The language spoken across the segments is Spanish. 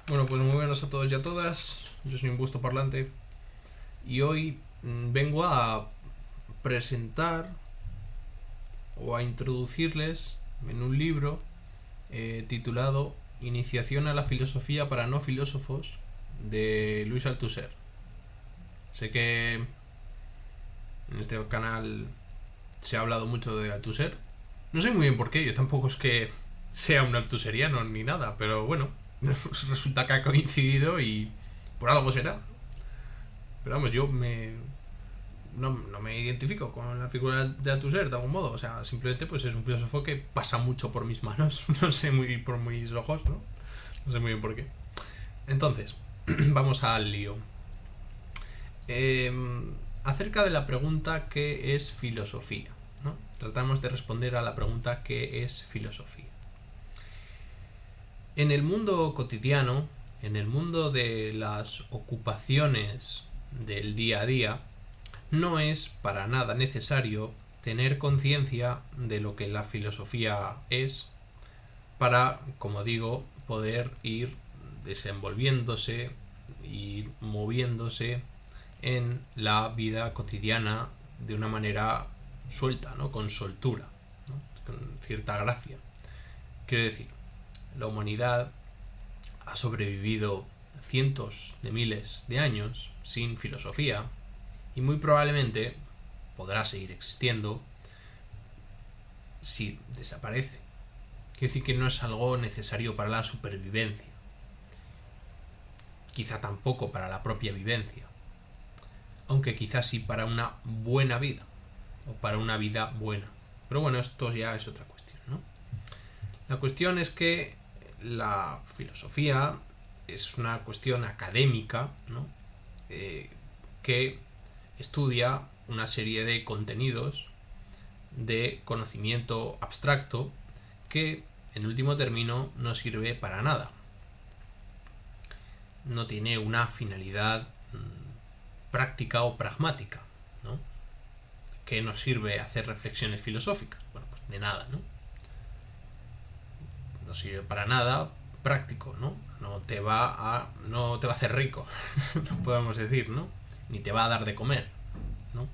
Bueno, pues muy buenas a todos y a todas. Yo soy un gusto parlante y hoy vengo a presentar o a introducirles en un libro titulado Iniciación a la filosofía para no filósofos de Luis Althusser. Sé que en este canal se ha hablado mucho de Althusser. No sé muy bien por qué, yo tampoco es que sea un altuseriano ni nada, pero bueno, resulta que ha coincidido y por algo será. Pero vamos, no me identifico con la figura de Althusser de algún modo. O sea, simplemente pues es un filósofo que pasa mucho por mis manos. No sé muy por mis ojos, ¿no? No sé muy bien por qué. Entonces, vamos al lío. Eh, Acerca de la pregunta ¿qué es filosofía? ¿No? Tratamos de responder a la pregunta ¿qué es filosofía? En el mundo cotidiano, en el mundo de las ocupaciones del día a día, no es para nada necesario tener conciencia de lo que la filosofía es para, como digo, poder ir desenvolviéndose y moviéndose en la vida cotidiana de una manera suelta, ¿no? Con soltura, ¿no? Con cierta gracia. Quiero decir, la humanidad ha sobrevivido cientos de miles de años sin filosofía y muy probablemente podrá seguir existiendo si desaparece. Quiero decir que no es algo necesario para la supervivencia, quizá tampoco para la propia vivencia, aunque quizás sí para una buena vida o para una vida buena. Pero bueno, esto ya es otra cuestión, ¿no? La cuestión es que la filosofía es una cuestión académica, ¿no? Que estudia una serie de contenidos de conocimiento abstracto que, en último término, no sirve para nada. No tiene una finalidad práctica o pragmática, ¿no? ¿Qué nos sirve hacer reflexiones filosóficas? Bueno, pues de nada, ¿no? No sirve para nada práctico, ¿no? No te va a hacer rico, no podemos decir, ¿no? Ni te va a dar de comer, ¿no?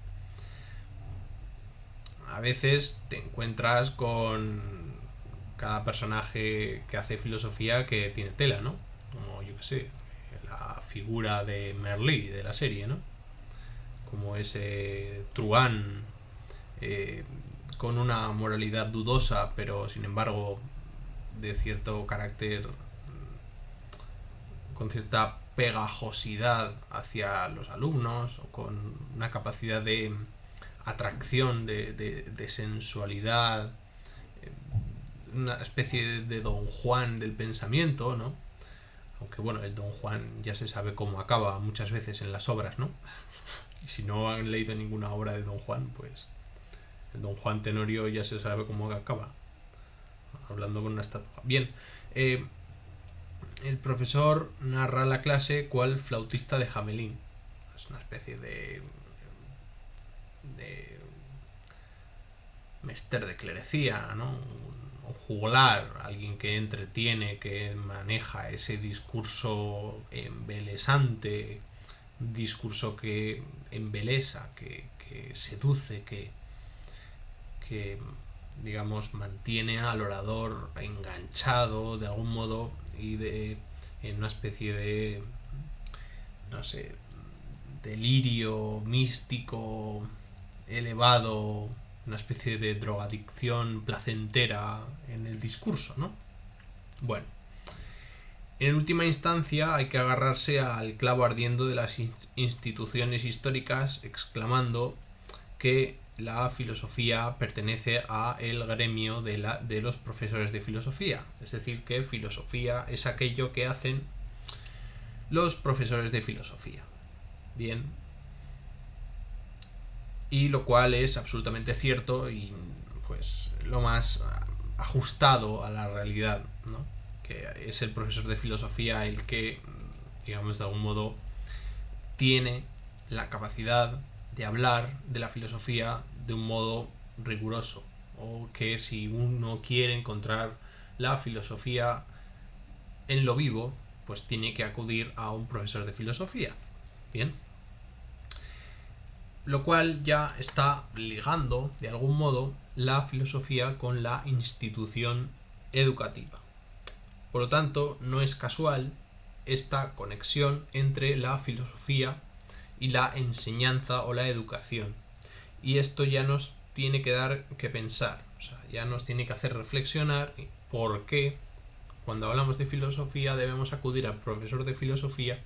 A veces te encuentras con cada personaje que hace filosofía que tiene tela, ¿no? Como yo que sé, la figura de Merlí de la serie, ¿no? Como ese truán con una moralidad dudosa, pero sin embargo de cierto carácter, con cierta pegajosidad hacia los alumnos, o con una capacidad de atracción, de sensualidad, una especie de Don Juan del pensamiento, ¿no? Aunque bueno, el Don Juan ya se sabe cómo acaba muchas veces en las obras, ¿no? Y si no han leído ninguna obra de Don Juan, pues el Don Juan Tenorio ya se sabe cómo acaba, hablando con una estatua. Bien, el profesor narra la clase cual flautista de Hamelin. Es una especie de mester de clerecía, ¿no? Un juglar, alguien que entretiene, que maneja ese discurso embelesante, un discurso que embelesa, que seduce, que digamos mantiene al orador enganchado de algún modo y en una especie de, no sé, delirio místico elevado, una especie de drogadicción placentera en el discurso, ¿no? Bueno, en última instancia hay que agarrarse al clavo ardiendo de las instituciones históricas, exclamando que la filosofía pertenece a el gremio de los profesores de filosofía. Es decir, que filosofía es aquello que hacen los profesores de filosofía. Bien. Y lo cual es absolutamente cierto y pues lo más ajustado a la realidad, ¿no? Que es el profesor de filosofía el que, digamos, de algún modo tiene la capacidad de hablar de la filosofía de un modo riguroso, o que si uno quiere encontrar la filosofía en lo vivo, pues tiene que acudir a un profesor de filosofía. Bien. Lo cual ya está ligando, de algún modo, la filosofía con la institución educativa. Por lo tanto, no es casual esta conexión entre la filosofía y la enseñanza o la educación. Y esto ya nos tiene que dar que pensar, o sea, ya nos tiene que hacer reflexionar por qué cuando hablamos de filosofía debemos acudir al profesor de filosofía,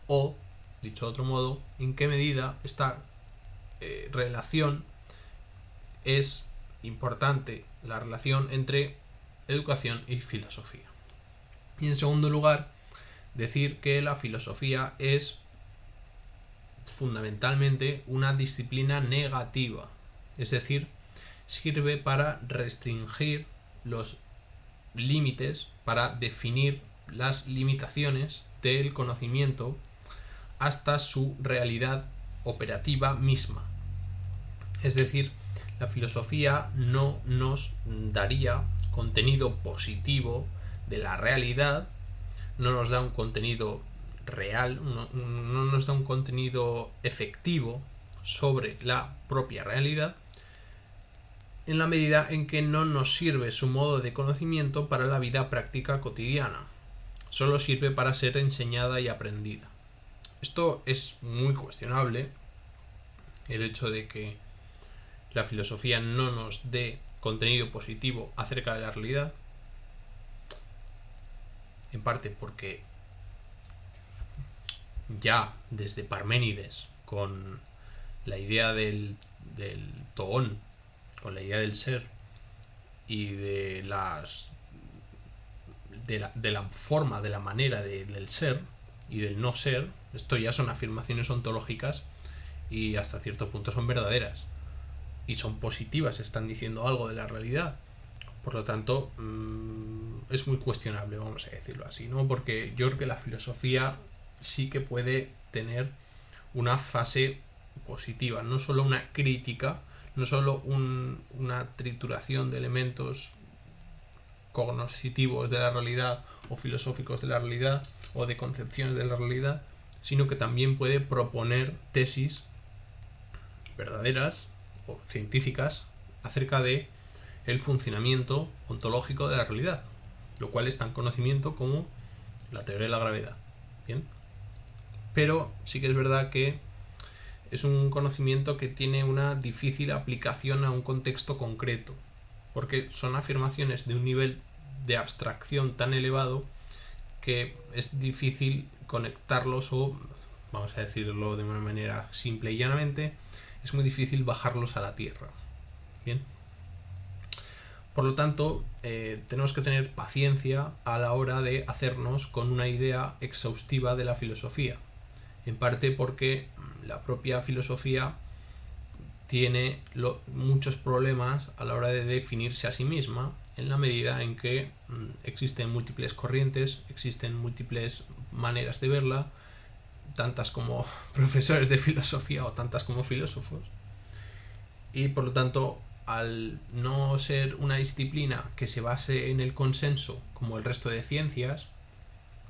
o, dicho de otro modo, en qué medida esta relación es importante, la relación entre educación y filosofía. Y en segundo lugar, decir que la filosofía es fundamentalmente una disciplina negativa, es decir, sirve para restringir los límites, para definir las limitaciones del conocimiento hasta su realidad operativa misma. Es decir, la filosofía no nos daría contenido positivo de la realidad, no nos da un contenido real, no nos da un contenido efectivo sobre la propia realidad, en la medida en que no nos sirve su modo de conocimiento para la vida práctica cotidiana. Solo sirve para ser enseñada y aprendida. Esto es muy cuestionable, el hecho de que la filosofía no nos dé contenido positivo acerca de la realidad, en parte porque ya desde Parménides, con la idea del toón, con la idea del ser y de la forma, de la manera del ser y del no ser, esto ya son afirmaciones ontológicas y hasta cierto punto son verdaderas y son positivas, están diciendo algo de la realidad. Por lo tanto, es muy cuestionable, vamos a decirlo así, ¿no? Porque yo creo que la filosofía sí que puede tener una fase positiva, no solo una crítica, no solo una trituración de elementos cognoscitivos de la realidad o filosóficos de la realidad o de concepciones de la realidad, sino que también puede proponer tesis verdaderas o científicas acerca de el funcionamiento ontológico de la realidad, lo cual es tan conocimiento como la teoría de la gravedad. Bien, pero sí que es verdad que es un conocimiento que tiene una difícil aplicación a un contexto concreto, porque son afirmaciones de un nivel de abstracción tan elevado que es difícil conectarlos o, vamos a decirlo de una manera simple y llanamente, es muy difícil bajarlos a la tierra. Bien. Por lo tanto, tenemos que tener paciencia a la hora de hacernos con una idea exhaustiva de la filosofía. En parte porque la propia filosofía tiene muchos problemas a la hora de definirse a sí misma, en la medida en que existen múltiples corrientes, existen múltiples maneras de verla, tantas como profesores de filosofía o tantas como filósofos. Y por lo tanto, al no ser una disciplina que se base en el consenso como el resto de ciencias,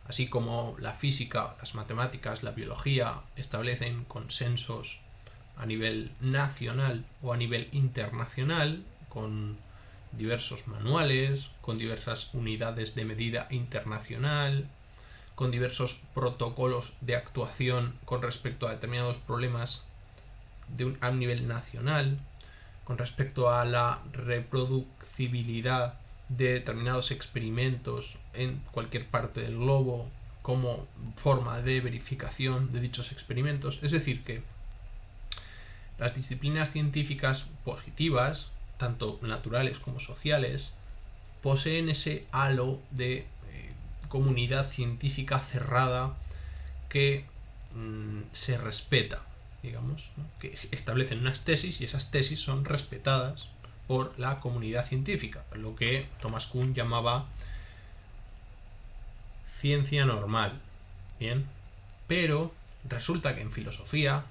así como la física, las matemáticas, la biología establecen consensos a nivel nacional o a nivel internacional, con diversos manuales, con diversas unidades de medida internacional, con diversos protocolos de actuación con respecto a determinados problemas a un nivel nacional, con respecto a la reproducibilidad de determinados experimentos en cualquier parte del globo como forma de verificación de dichos experimentos. Es decir, que las disciplinas científicas positivas, tanto naturales como sociales, poseen ese halo de comunidad científica cerrada que se respeta, digamos, ¿no? Que establecen unas tesis y esas tesis son respetadas por la comunidad científica, lo que Thomas Kuhn llamaba ciencia normal. Bien, pero resulta que en filosofía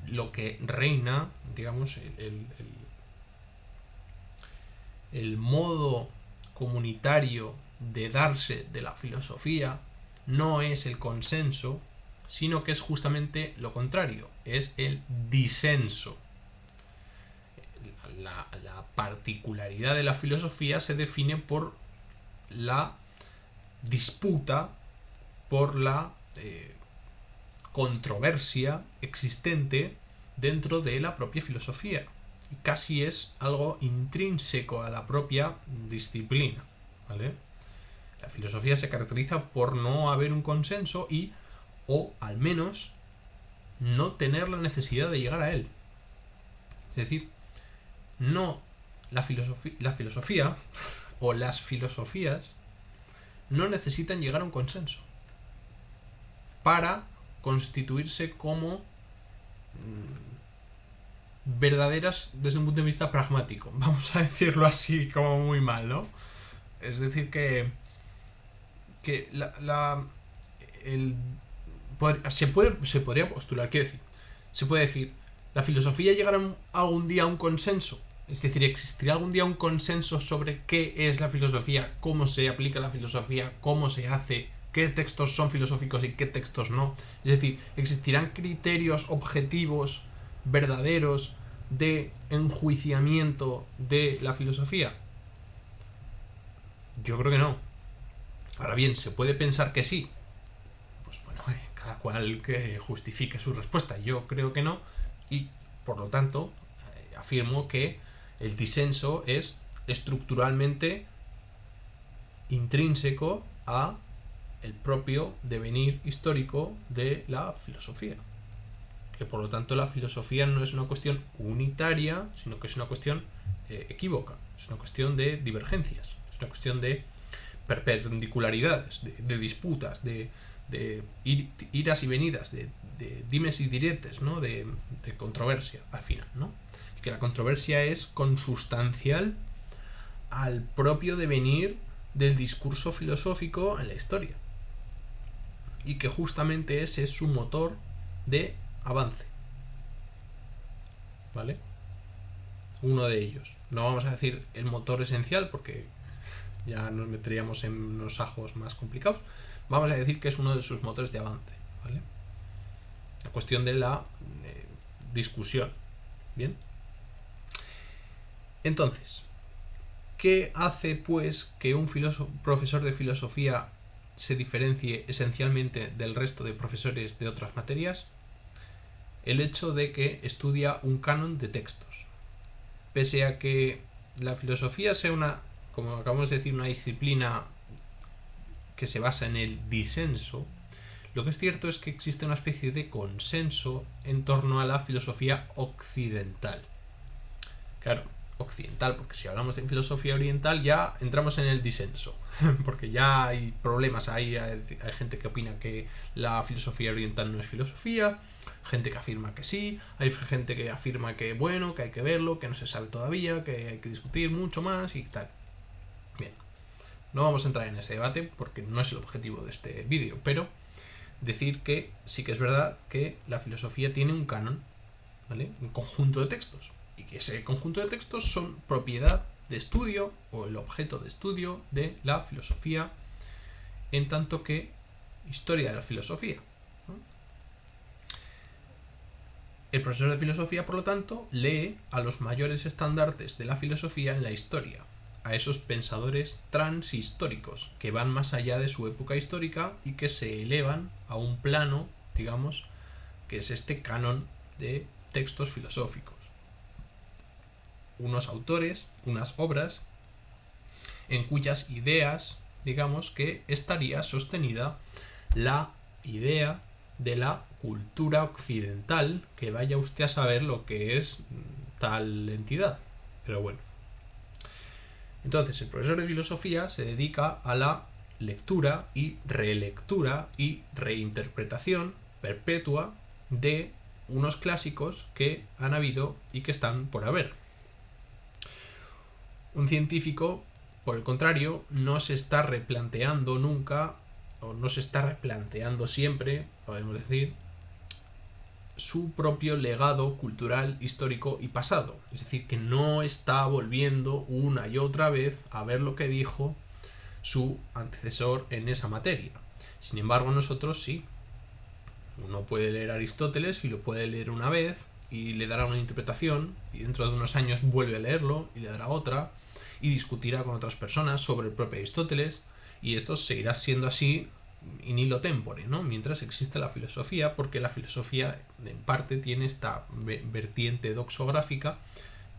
lo que reina, digamos, el modo comunitario de darse de la filosofía no es el consenso, sino que es justamente lo contrario, es el disenso. La particularidad de la filosofía se define por la disputa, por la controversia existente dentro de la propia filosofía. Y casi es algo intrínseco a la propia disciplina, ¿vale? La filosofía se caracteriza por no haber un consenso o al menos no tener la necesidad de llegar a él. Es decir, la filosofía o las filosofías no necesitan llegar a un consenso para constituirse como verdaderas desde un punto de vista pragmático. Vamos a decirlo así como muy mal, ¿no? Es decir que se podría postular, quiero decir, se puede decir, ¿la filosofía llegará algún día a un consenso? Es decir, ¿existirá algún día un consenso sobre qué es la filosofía, cómo se aplica la filosofía, cómo se hace, qué textos son filosóficos y qué textos no? Es decir, ¿existirán criterios objetivos, verdaderos, de enjuiciamiento de la filosofía? Yo creo que no. Ahora bien, ¿se puede pensar que sí? Pues bueno, cada cual que justifique su respuesta. Yo creo que no, y por lo tanto afirmo que el disenso es estructuralmente intrínseco a el propio devenir histórico de la filosofía. Que por lo tanto la filosofía no es una cuestión unitaria, sino que es una cuestión equívoca, es una cuestión de divergencias, es una cuestión de perpendicularidades, de disputas, de iras y venidas, de dimes y diretes, ¿no? de controversia al final, ¿no? Que la controversia es consustancial al propio devenir del discurso filosófico en la historia, y que justamente ese es su motor de avance, ¿vale? Uno de ellos. No vamos a decir el motor esencial porque ya nos meteríamos en unos ajos más complicados. Vamos a decir que es uno de sus motores de avance, ¿vale? La cuestión de la discusión. Bien. Entonces, ¿qué hace pues que un profesor de filosofía se diferencie esencialmente del resto de profesores de otras materias? El hecho de que estudia un canon de textos. Pese a que la filosofía sea como acabamos de decir, una disciplina que se basa en el disenso, lo que es cierto es que existe una especie de consenso en torno a la filosofía occidental. Claro, occidental, porque si hablamos de filosofía oriental ya entramos en el disenso, porque ya hay problemas, hay gente que opina que la filosofía oriental no es filosofía, gente que afirma que sí, hay gente que afirma que bueno, que hay que verlo, que no se sabe todavía, que hay que discutir mucho más y tal. Bien, no vamos a entrar en ese debate porque no es el objetivo de este vídeo, pero decir que sí que es verdad que la filosofía tiene un canon, ¿vale? Un conjunto de textos, y que ese conjunto de textos son propiedad de estudio o el objeto de estudio de la filosofía, en tanto que historia de la filosofía, ¿no? El profesor de filosofía, por lo tanto, lee a los mayores estandartes de la filosofía en la historia, a esos pensadores transhistóricos que van más allá de su época histórica y que se elevan a un plano, digamos, que es este canon de textos filosóficos. Unos autores, unas obras en cuyas ideas, digamos, que estaría sostenida la idea de la cultura occidental, que vaya usted a saber lo que es tal entidad. Pero bueno. Entonces, el profesor de filosofía se dedica a la lectura y relectura y reinterpretación perpetua de unos clásicos que han habido y que están por haber. Un científico, por el contrario, no se está replanteando nunca, o no se está replanteando siempre, podemos decir, su propio legado cultural, histórico y pasado. Es decir, que no está volviendo una y otra vez a ver lo que dijo su antecesor en esa materia, Sin embargo, nosotros sí. Uno puede leer Aristóteles y lo puede leer una vez y le dará una interpretación, y dentro de unos años vuelve a leerlo y le dará otra, y discutirá con otras personas sobre el propio Aristóteles, y esto seguirá siendo así in illo tempore, ¿no? Mientras existe la filosofía, porque la filosofía en parte tiene esta vertiente doxográfica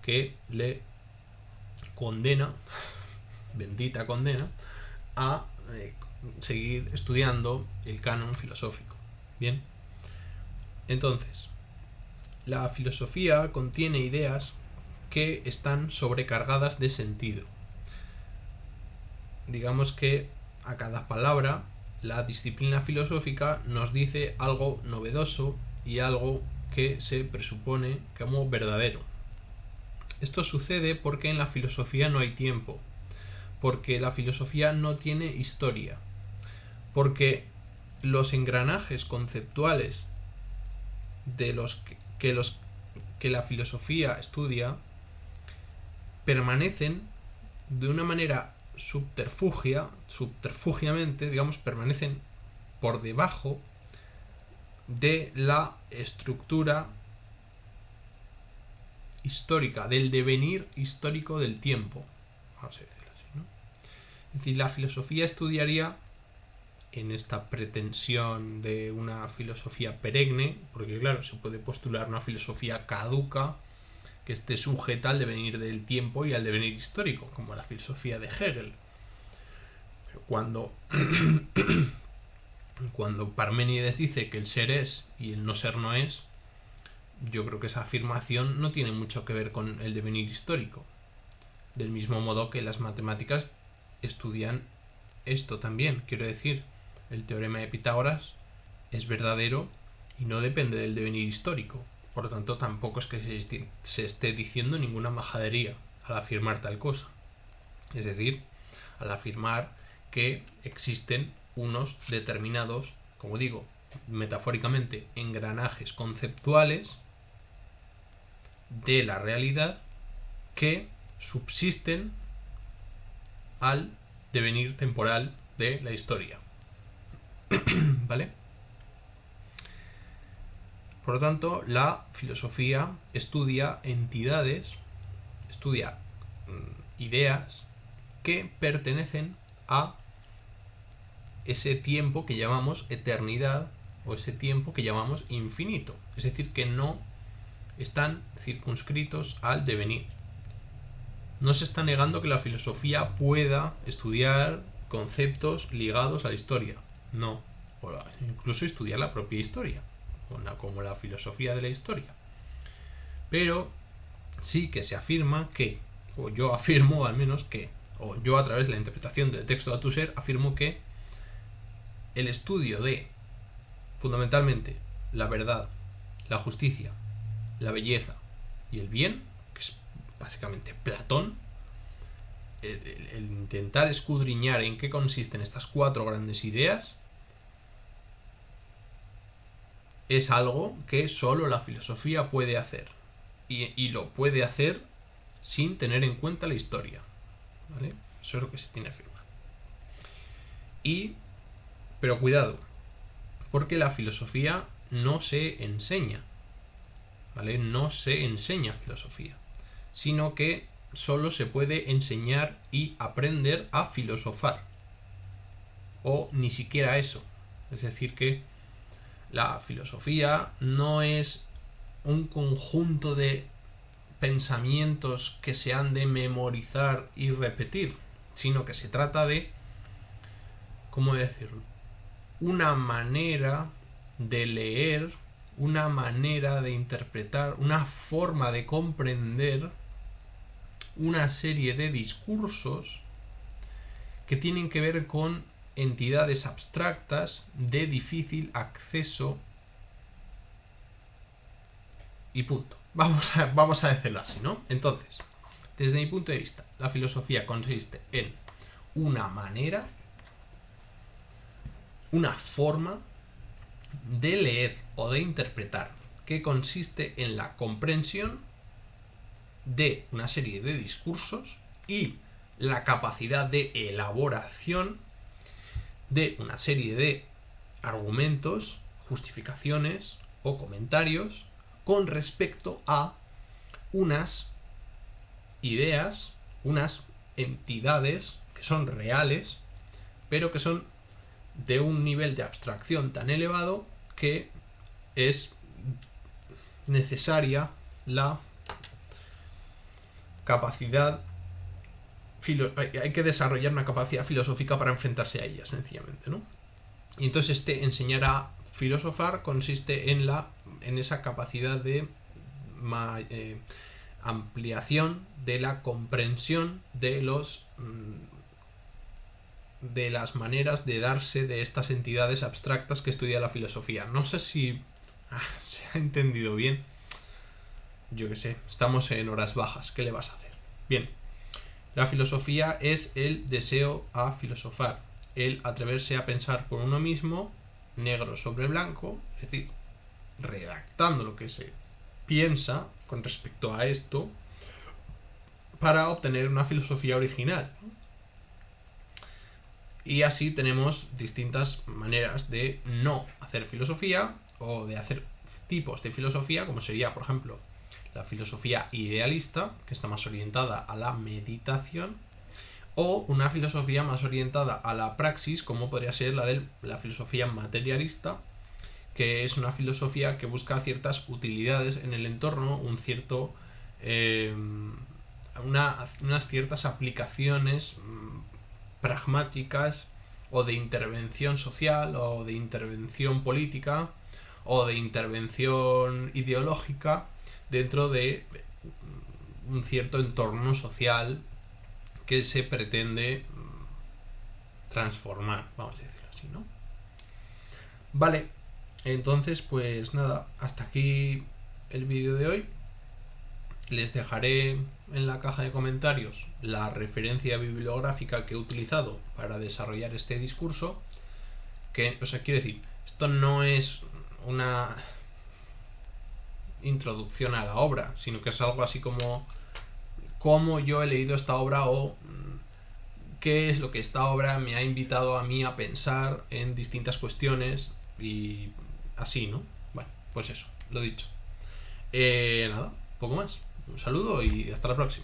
que le condena, bendita condena, a seguir estudiando el canon filosófico. Bien, entonces, la filosofía contiene ideas que están sobrecargadas de sentido. Digamos que a cada palabra la disciplina filosófica nos dice algo novedoso y algo que se presupone como verdadero. Esto sucede porque en la filosofía no hay tiempo, porque la filosofía no tiene historia, porque los engranajes conceptuales de los que la filosofía estudia permanecen de una manera subterfugiamente, digamos, permanecen por debajo de la estructura histórica, del devenir histórico del tiempo, vamos a decirlo así, ¿no? Es decir, la filosofía estudiaría, en esta pretensión de una filosofía perenne, porque claro, se puede postular una filosofía caduca que esté sujeta al devenir del tiempo y al devenir histórico, como la filosofía de Hegel. Pero cuando Parménides dice que el ser es y el no ser no es, yo creo que esa afirmación no tiene mucho que ver con el devenir histórico. Del mismo modo que las matemáticas estudian esto también, quiero decir, el teorema de Pitágoras es verdadero y no depende del devenir histórico. Por lo tanto, tampoco es que se esté diciendo ninguna majadería al afirmar tal cosa. Es decir, al afirmar que existen unos determinados, como digo, metafóricamente, engranajes conceptuales de la realidad que subsisten al devenir temporal de la historia. ¿Vale? Por lo tanto, la filosofía estudia entidades, estudia ideas que pertenecen a ese tiempo que llamamos eternidad o ese tiempo que llamamos infinito. Es decir, que no están circunscritos al devenir. No se está negando que la filosofía pueda estudiar conceptos ligados a la historia. No. O incluso estudiar la propia historia, como la filosofía de la historia. Pero sí que se afirma que, o yo afirmo al menos que, o yo a través de la interpretación del texto de Althusser afirmo que el estudio de, fundamentalmente, la verdad, la justicia, la belleza y el bien, que es básicamente Platón, el intentar escudriñar en qué consisten estas cuatro grandes ideas, es algo que solo la filosofía puede hacer. Y lo puede hacer sin tener en cuenta la historia. ¿Vale? Eso es lo que se tiene que afirmar. Pero cuidado, porque la filosofía no se enseña. ¿Vale? No se enseña filosofía, sino que solo se puede enseñar y aprender a filosofar. O ni siquiera eso. Es decir, que la filosofía no es un conjunto de pensamientos que se han de memorizar y repetir, sino que se trata de, ¿cómo decirlo?, una manera de leer, una manera de interpretar, una forma de comprender una serie de discursos que tienen que ver con entidades abstractas de difícil acceso y punto. Vamos a decirlo así, ¿no? Entonces, desde mi punto de vista, la filosofía consiste en una manera, una forma de leer o de interpretar que consiste en la comprensión de una serie de discursos y la capacidad de elaboración de una serie de argumentos, justificaciones o comentarios con respecto a unas ideas, unas entidades que son reales, pero que son de un nivel de abstracción tan elevado que es necesaria la capacidad, hay que desarrollar una capacidad filosófica para enfrentarse a ellas, sencillamente, ¿no? Y entonces enseñar a filosofar consiste en esa capacidad de ampliación de la comprensión de las maneras de darse de estas entidades abstractas que estudia la filosofía. No sé si se ha entendido bien. Yo qué sé, estamos en horas bajas, ¿qué le vas a hacer? Bien, la filosofía es el deseo a filosofar, el atreverse a pensar por uno mismo, negro sobre blanco, es decir, redactando lo que se piensa con respecto a esto para obtener una filosofía original. Y así tenemos distintas maneras de no hacer filosofía o de hacer tipos de filosofía, como sería, por ejemplo, la filosofía idealista, que está más orientada a la meditación, o una filosofía más orientada a la praxis, como podría ser la de la filosofía materialista, que es una filosofía que busca ciertas utilidades en el entorno, unas ciertas aplicaciones pragmáticas o de intervención social o de intervención política o de intervención ideológica dentro de un cierto entorno social que se pretende transformar, vamos a decirlo así, ¿no? Vale, entonces pues nada, hasta aquí el vídeo de hoy. Les dejaré en la caja de comentarios la referencia bibliográfica que he utilizado para desarrollar este discurso. Que, o sea, quiero decir, esto no es una introducción a la obra, sino que es algo así como cómo yo he leído esta obra o qué es lo que esta obra me ha invitado a mí a pensar en distintas cuestiones y así, ¿no? Bueno, pues eso, lo dicho. Nada, poco más. Un saludo y hasta la próxima.